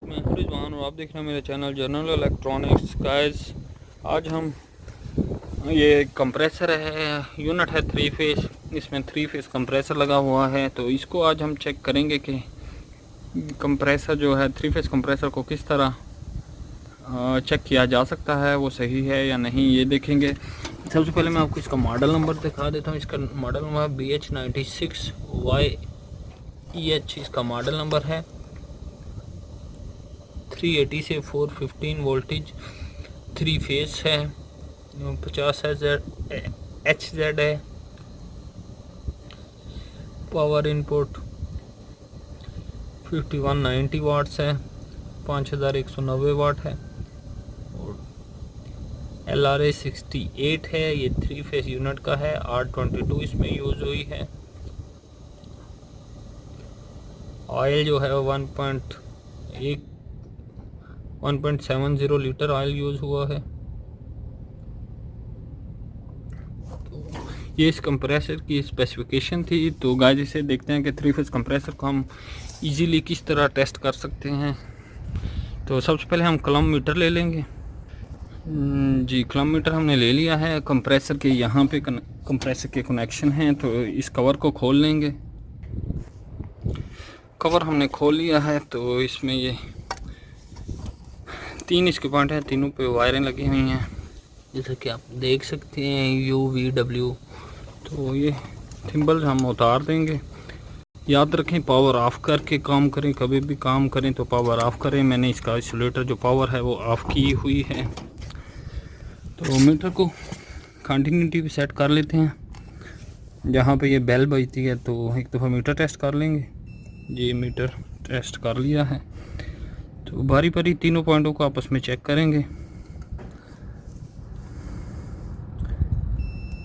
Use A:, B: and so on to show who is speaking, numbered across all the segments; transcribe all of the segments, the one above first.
A: मैं हूं रिजवान और आप देख रहे हैं मेरा चैनल जनरल इलेक्ट्रॉनिक्स गाइस। आज हम ये कंप्रेसर है, यूनिट है 3 फेस, इसमें 3 फेस कंप्रेसर लगा हुआ है। तो इसको आज हम चेक करेंगे कि कंप्रेसर जो है 3 फेस कंप्रेसर को किस तरह चेक किया जा सकता है, वो सही है या नहीं, ये देखेंगे। सबसे पहले मैं आपको इसका मॉडल नंबर दिखा देता हूँ। इसका मॉडल नंबर BH96YEH इसका मॉडल नंबर है। 380 से 415 वोल्टेज 3 फेस है, 50 HZ है। पावर इनपुट 5190 वाट्स है, 5190 वाट है। और LRA 68 है, ये 3 फेस यूनिट का है। R22 इसमें यूज़ हुई है। ऑयल जो है 1.70 लीटर ऑयल यूज़ हुआ है। तो ये इस कंप्रेसर की स्पेसिफिकेशन थी। तो गाइस इसे देखते हैं कि 3 फेस कंप्रेसर को हम इजीली किस तरह टेस्ट कर सकते हैं। तो सबसे पहले हम क्लम मीटर ले लेंगे। जी, क्लम मीटर हमने ले लिया है। कंप्रेसर के यहाँ पे कंप्रेसर के कनेक्शन हैं, तो इस कवर को खोल लेंगे। कवर हमने खोल लिया है। तो इसमें ये 3 इसके पॉइंट हैं, तीनों पे वायरें लगी हुई हैं, जैसे कि आप देख सकते हैं UVW। तो ये थिम्बल हम उतार देंगे। याद रखें पावर ऑफ करके काम करें, कभी भी काम करें तो पावर ऑफ करें। मैंने इसका आइसोलेटर जो पावर है वो ऑफ की हुई है। तो मीटर को कंटिन्यूटी पे सेट कर लेते हैं। जहाँ पे ये बेल बजती है तो एक दफ़ा मीटर टेस्ट कर लेंगे। ये मीटर टेस्ट कर लिया है। तो बारी बारी तीनों पॉइंटों को आपस में चेक करेंगे।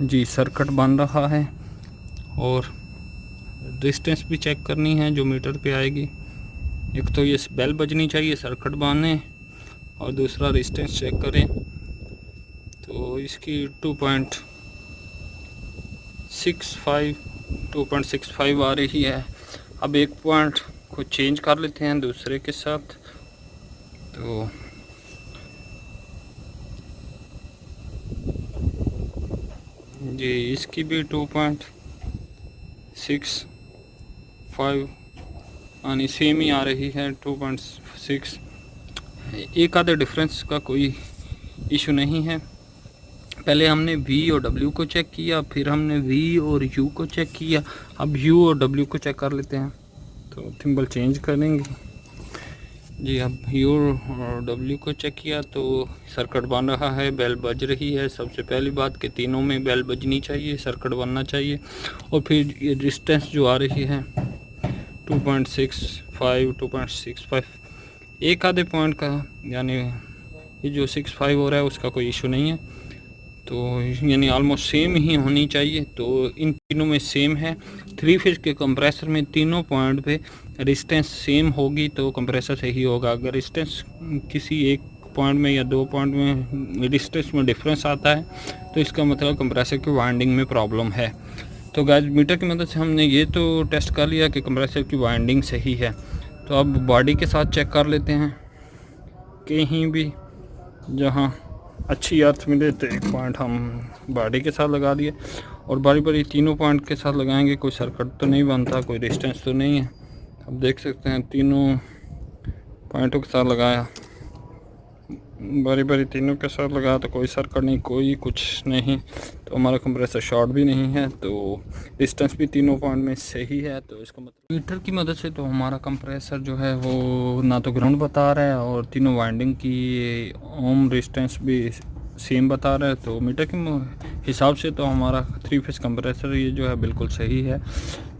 A: जी, सर्किट बन रहा है और डिस्टेंस भी चेक करनी है जो मीटर पे आएगी। एक तो ये बेल बजनी चाहिए सर्किट बांधने, और दूसरा डिस्टेंस चेक करें। तो इसकी 2.65 आ रही है। अब एक पॉइंट को चेंज कर लेते हैं दूसरे के साथ। तो जी, इसकी भी 2.65 यानी सेम ही आ रही है, 2.6। एक आधे डिफरेंस का कोई इशू नहीं है। पहले हमने V और W को चेक किया, फिर हमने V और U को चेक किया। अब U और W को चेक कर लेते हैं। तो थिम्बल चेंज करेंगे। जी, अब U और W को चेक किया तो सर्किट बन रहा है, बेल बज रही है। सबसे पहली बात कि तीनों में बेल बजनी चाहिए, सर्किट बनना चाहिए। और फिर ये डिस्टेंस जो आ रही है 2.65 एक आधे पॉइंट का, यानी ये जो 65 हो रहा है उसका कोई इशू नहीं है। तो यानी ऑलमोस्ट सेम ही होनी चाहिए। तो इन तीनों में सेम है। 3 फेज के कंप्रेसर में तीनों पॉइंट पे डिस्टेंस सेम होगी तो कंप्रेसर सही होगा। अगर डिस्टेंस किसी एक पॉइंट में या 2 पॉइंट में डिस्टेंस में डिफरेंस आता है तो इसका मतलब कंप्रेसर की वाइंडिंग में प्रॉब्लम है। तो गाइस मीटर की मदद से हमने ये तो टेस्ट कर लिया कि कंप्रेसर की वाइंडिंग सही है। तो अब बॉडी के साथ चेक कर लेते हैं। कहीं भी जहाँ अच्छी अर्थ मिले तो एक पॉइंट हम बॉडी के साथ लगा दिए, और बारी बारी तीनों पॉइंट के साथ लगाएंगे। कोई सर्किट तो नहीं बनता, कोई डिस्टेंस तो नहीं है। अब देख सकते हैं तीनों पॉइंटों के साथ लगाया, बारी बारी तीनों के साथ लगाया तो कोई सर्किट नहीं, कोई कुछ नहीं। तो हमारा कंप्रेसर शॉर्ट भी नहीं है। तो डिस्टेंस भी तीनों पॉइंट में सही है। तो इसका मतलब मीटर की मदद से तो हमारा कंप्रेसर जो है वो ना तो ग्राउंड बता रहा है और तीनों वाइंडिंग की ओम डिस्टेंस भी सेम बता रहा है। तो मीटर के हिसाब से तो हमारा 3 फेस कंप्रेसर ये जो है बिल्कुल सही है।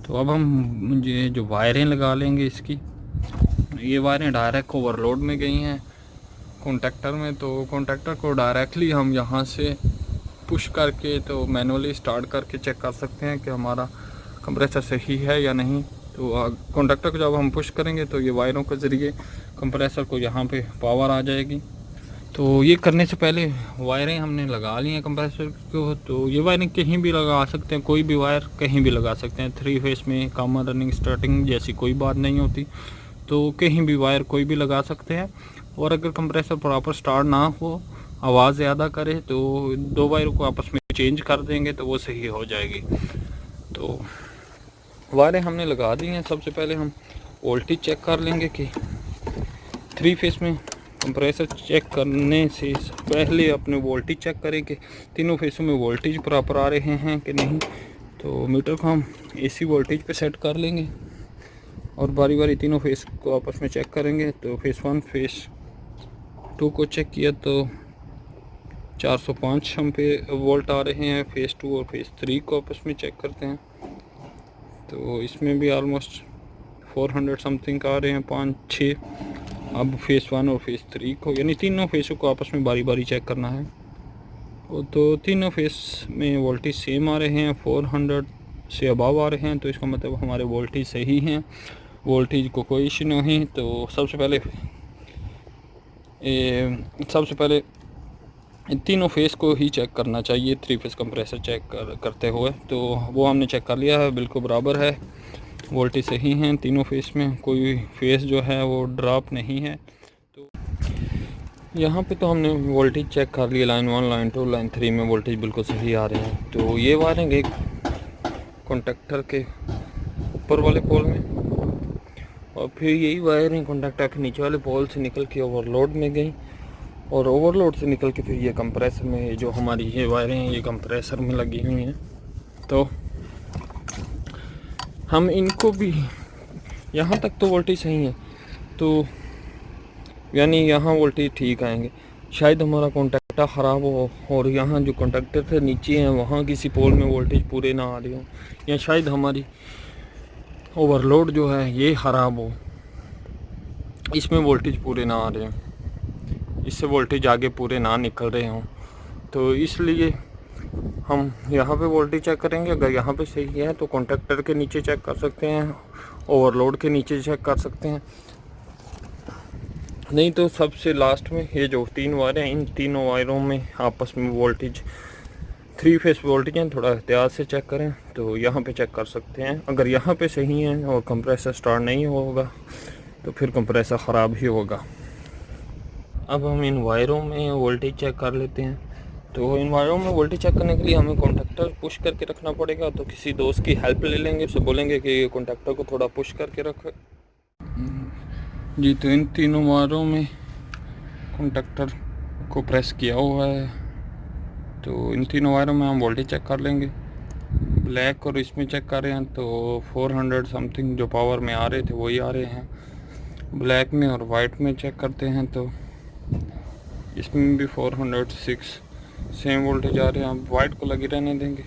A: तो अब हम ये जो वायरें लगा लेंगे इसकी, ये वायरें डायरेक्ट ओवरलोड में गई हैं कॉन्टैक्टर में। तो कॉन्टैक्टर को डायरेक्टली हम यहाँ से पुश करके तो मैनुअली स्टार्ट करके चेक कर सकते हैं कि हमारा कंप्रेसर सही है या नहीं। तो कॉन्टैक्टर को जब हम पुश करेंगे तो ये वायरों के ज़रिए कंप्रेसर को यहाँ पे पावर आ जाएगी। तो ये करने से पहले वायरें हमने लगा ली हैं कंप्रेसर को। तो ये वायरिंग कहीं भी लगा सकते हैं, कोई भी वायर कहीं भी लगा सकते हैं। 3 फेस में कॉमन रनिंग स्टार्टिंग जैसी कोई बात नहीं होती। तो कहीं भी वायर कोई भी लगा सकते हैं। और अगर कंप्रेसर प्रॉपर स्टार्ट ना हो, आवाज़ ज़्यादा करे, तो 2 वायरों को आपस में चेंज कर देंगे तो वो सही हो जाएगी। तो वायरें हमने लगा दी हैं। सबसे पहले हम वोल्टेज चेक कर लेंगे कि 3 फेस में कंप्रेसर चेक करने से पहले अपने वोल्टेज चेक करें कि तीनों फेसों में वोल्टेज प्रॉपर आ रहे हैं कि नहीं। तो मीटर को हम AC वोल्टेज पे सेट कर लेंगे और बारी बारी तीनों फेस को आपस में चेक करेंगे। तो फेस 1 फेस 2 को चेक किया तो 405 एम्पीयर वोल्ट आ रहे हैं। फेस 2 और फेस 3 को आपस में चेक करते हैं तो इसमें भी ऑलमोस्ट 400 समथिंग आ रहे हैं, 5-6। अब फेस 1 और फेस 3 को, यानी तीनों फेसों को आपस में बारी बारी चेक करना है। तो तीनों फेस में वोल्टेज सेम आ रहे हैं, 400 से अबव आ रहे हैं, तो इसका मतलब हमारे वोल्टेज सही हैं, वोल्टेज को कोई इशू नहीं। तो सबसे पहले तीनों फेस को ही चेक करना चाहिए 3 फेस कंप्रेसर चेक करते हुए। तो वो हमने चेक कर लिया है, बिल्कुल बराबर है, वोल्टेज सही हैं तीनों फेस में, कोई फेस जो है वो ड्रॉप नहीं है। तो यहाँ पे तो हमने वोल्टेज चेक कर लिया, लाइन 1, लाइन 2, लाइन 3 में वोल्टेज बिल्कुल सही आ रहे हैं। तो ये वायरिंग एक कॉन्टेक्टर के ऊपर वाले पोल में, और फिर यही वायरिंग कॉन्टेक्टर के नीचे वाले पोल से निकल के ओवरलोड में गई, और ओवरलोड से निकल के फिर ये कंप्रेसर में, जो हमारी ये वायरें हैं ये कंप्रेसर में लगी हुई हैं। तो हम इनको भी, यहाँ तक तो वोल्टेज सही है, तो यानी यहाँ वोल्टेज ठीक आएंगे। शायद हमारा कॉन्टेक्टर ख़राब हो और यहाँ जो कॉन्टेक्टर से नीचे हैं वहाँ किसी पोल में वोल्टेज पूरे ना आ रहे हो, या शायद हमारी ओवरलोड जो है ये ख़राब हो, इसमें वोल्टेज पूरे ना आ रहे हों, इससे वोल्टेज आगे पूरे ना निकल रहे हों। तो इसलिए हम यहाँ पे वोल्टेज चेक करेंगे। अगर यहाँ पे सही है तो कॉन्टेक्टर के नीचे चेक कर सकते हैं, ओवरलोड के नीचे चेक कर सकते हैं, नहीं तो सबसे लास्ट में ये जो 3 वायरें हैं, इन तीनों वायरों में आपस में वोल्टेज 3 फेस वोल्टेज हैं, थोड़ा एहतियात से चेक करें। तो यहाँ पे चेक कर सकते हैं। अगर यहाँ पे सही है और कंप्रेसर स्टार्ट नहीं होगा तो फिर कंप्रेसर ख़राब ही होगा। अब हम इन वायरों में वोल्टेज चेक कर लेते हैं। तो इन वायरों में वोल्टेज चेक करने के लिए हमें कॉन्टेक्टर पुश करके रखना पड़ेगा। तो किसी दोस्त की हेल्प ले लेंगे, उससे बोलेंगे कि कॉन्टेक्टर को थोड़ा पुश करके रख जी। तो इन तीनों वायरों में कॉन्टेक्टर को प्रेस किया हुआ है। तो इन तीनों वायरों में हम वोल्टेज चेक कर लेंगे। ब्लैक और इसमें चेक कर रहे हैं तो 400 समथिंग जो पावर में आ रहे थे वही आ रहे हैं ब्लैक में, और वाइट में चेक करते हैं तो इसमें भी 406 सेम वोल्टेज आ रहे हैं। अब वाइट को लगे रहने देंगे,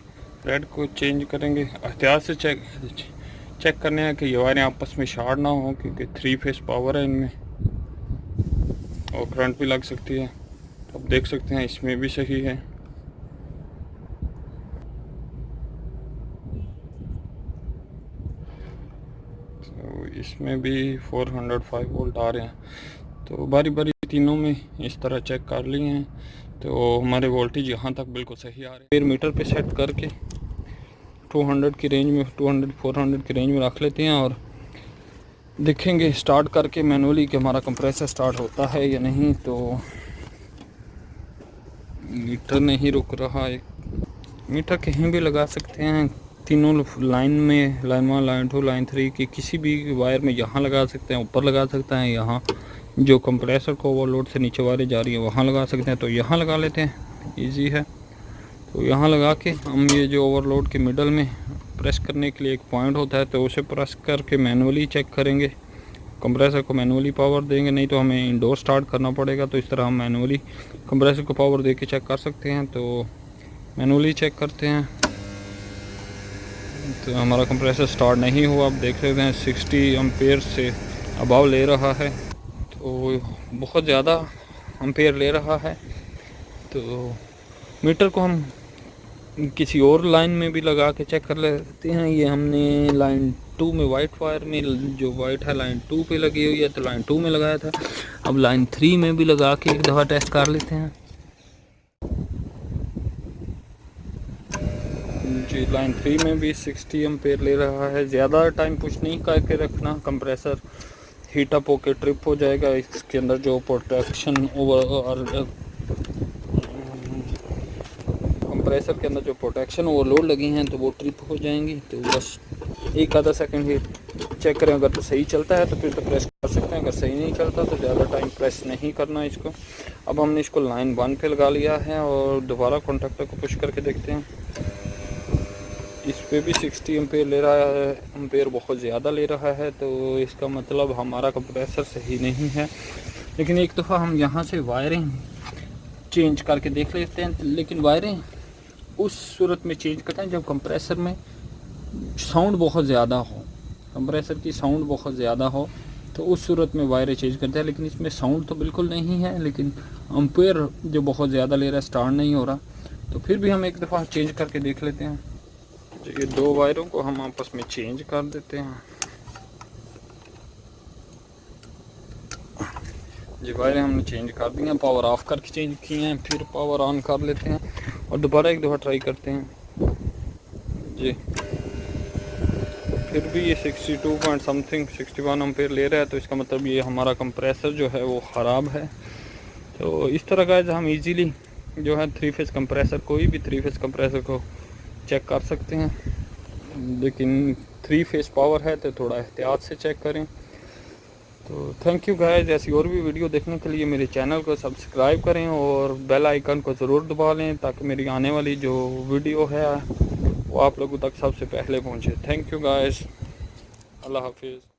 A: रेड को चेंज करेंगे। एहतियात से चेक करने हैं कि ये वायरें आपस में शॉर्ट ना हो, क्योंकि 3 फेस पावर है इनमें और करंट भी लग सकती है। तो अब देख सकते हैं इसमें भी सही है। तो इसमें भी 405 वोल्ट आ रहे हैं। तो बारी बारी तीनों में इस तरह चेक कर लिए हैं तो हमारे वोल्टेज यहाँ तक बिल्कुल सही आ रहे हैं। फिर मीटर पे सेट करके 200 की रेंज में, 200-400 की रेंज में रख लेते हैं और देखेंगे स्टार्ट करके मैनुअली कि हमारा कंप्रेसर स्टार्ट होता है या नहीं। तो मीटर नहीं रुक रहा है। मीटर कहीं भी लगा सकते हैं, तीनों लाइन में, लाइन 1, लाइन 2, लाइन 3 की किसी भी वायर में यहाँ लगा सकते हैं, ऊपर लगा सकते हैं, यहाँ जो कंप्रेसर को ओवरलोड से नीचे वायरें जा रही है वहाँ लगा सकते हैं। तो यहाँ लगा लेते हैं, इजी है। तो यहाँ लगा के हम ये जो ओवरलोड के मिडल में प्रेस करने के लिए एक पॉइंट होता है तो उसे प्रेस करके मैनुअली चेक करेंगे। कंप्रेसर को मैनुअली पावर देंगे, नहीं तो हमें इंडोर स्टार्ट करना पड़ेगा। तो इस तरह हम मैनुअली कंप्रेसर को पावर दे के चेक कर सकते हैं। तो मैनुअली चेक करते हैं तो हमारा कंप्रेसर स्टार्ट नहीं हुआ। आप देख सकते हैं 60 एम्पेयर से अबव ले रहा है, तो बहुत ज़्यादा एम्पेयर ले रहा है। तो मीटर को हम किसी और लाइन में भी लगा के चेक कर लेते हैं। ये हमने लाइन 2 में, वाइट वायर में, जो वाइट है लाइन 2 पे लगी हुई है तो लाइन 2 में लगाया था। अब लाइन 3 में भी लगा के एक दफ़ा टेस्ट कर लेते हैं। जी, लाइन 3 में भी 60 एम्पेयर ले रहा है। ज़्यादा टाइम पुश नहीं करके रखना, कंप्रेसर हीट अप होकर ट्रिप हो जाएगा। इसके अंदर जो प्रोटेक्शन ओवर कंप्रेसर के अंदर जो प्रोटेक्शन ओवरलोड लगी हैं तो वो ट्रिप हो जाएंगी। तो बस एक आधा सेकंड ही चेक करें, अगर तो सही चलता है तो फिर तो प्रेस कर सकते हैं, अगर सही नहीं चलता तो ज़्यादा टाइम प्रेस नहीं करना इसको। अब हमने इसको लाइन 1 पे लगा लिया है और दोबारा कॉन्टैक्टर को पुश करके देखते हैं। इस पे भी 60 एम्पेयर ले रहा है, एम्पेयर बहुत ज़्यादा ले रहा है, तो इसका मतलब हमारा कंप्रेसर सही नहीं है। लेकिन एक दफ़ा हम यहाँ से वायरिंग चेंज करके देख लेते हैं। लेकिन वायरिंग उस सूरत में चेंज करते हैं जब कंप्रेसर में साउंड बहुत ज़्यादा हो, कंप्रेसर की साउंड बहुत ज़्यादा हो तो उस सूरत में वायरें चेंज करते हैं। लेकिन इसमें साउंड तो बिल्कुल नहीं है, लेकिन एम्पेयर जो बहुत ज़्यादा ले रहा है, स्टार्ट नहीं हो रहा, तो फिर भी हम एक दफ़ा चेंज करके देख लेते हैं। तो ये 2 वायरों को हम आपस में चेंज कर देते हैं। ये वायरें हमने चेंज कर दी हैं, पावर ऑफ करके चेंज किए हैं, फिर पावर ऑन कर लेते हैं और दोबारा एक दफ़ा ट्राई करते हैं जी। फिर भी ये 62 पॉइंट समथिंग 61 एम्पेयर ले रहा है, तो इसका मतलब ये हमारा कंप्रेसर जो है वो ख़राब है। तो इस तरह का हम इजीली जो है 3 फेज़ कंप्रेसर, कोई भी 3 फेज़ कंप्रेसर को चेक कर सकते हैं। लेकिन 3 फेज़ पावर है तो थोड़ा एहतियात से चेक करें। तो थैंक यू गाइस। ऐसी और भी वीडियो देखने के लिए मेरे चैनल को सब्सक्राइब करें और बेल आइकन को ज़रूर दबा लें ताकि मेरी आने वाली जो वीडियो है वो आप लोगों तक सबसे पहले पहुंचे। Thank you guys. अल्लाह हाफिज़।